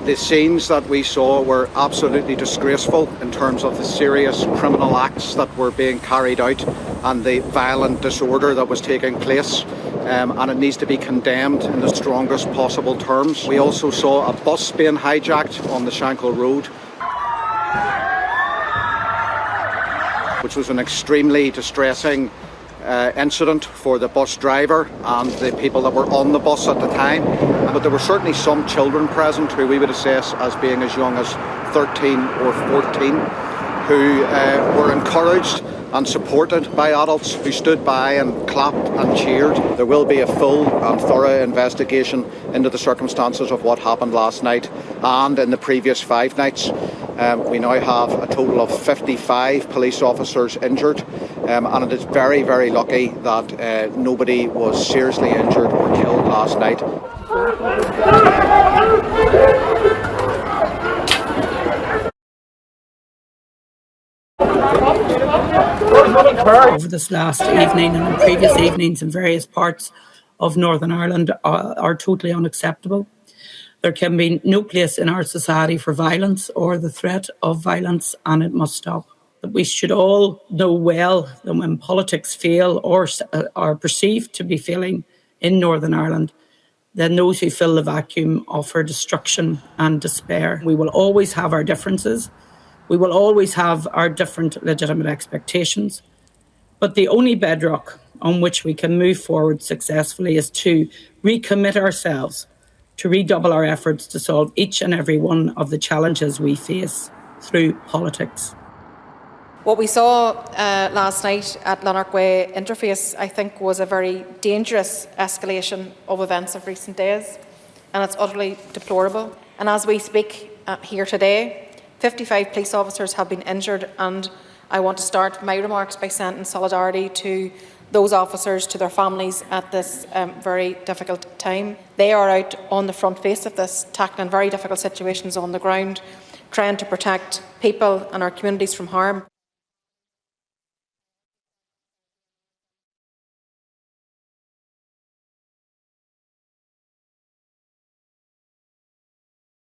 The scenes that we saw were absolutely disgraceful in terms of the serious criminal acts that were being carried out and the violent disorder that was taking place. And it needs to be condemned in the strongest possible terms. We also saw a bus being hijacked on the Shankill Road, which was an extremely distressing incident for the bus driver and the people that were on the bus at the time. But there were certainly some children present who we would assess as being as young as 13 or 14 who were encouraged and supported by adults who stood by and clapped and cheered. There will be a full and thorough investigation into the circumstances of what happened last night and in the previous 5 nights. We now have a total of 55 police officers injured, and it is very, very lucky that nobody was seriously injured or killed last night. Over this last evening and in previous evenings in various parts of Northern Ireland are totally unacceptable. There can be no place in our society for violence or the threat of violence, and it must stop. But we should all know well that when politics fail or are perceived to be failing in Northern Ireland, then those who fill the vacuum offer destruction and despair. We will always have our differences. We will always have our different legitimate expectations. But the only bedrock on which we can move forward successfully is to recommit ourselves to redouble our efforts to solve each and every one of the challenges we face through politics. What we saw last night at Lanark Way interface, I think, was a very dangerous escalation of events of recent days, and it's utterly deplorable. And as we speak here today, 55 police officers have been injured, and I want to start my remarks by sending solidarity to those officers, to their families at this very difficult time. They are out on the front face of this, tackling very difficult situations on the ground, trying to protect people and our communities from harm.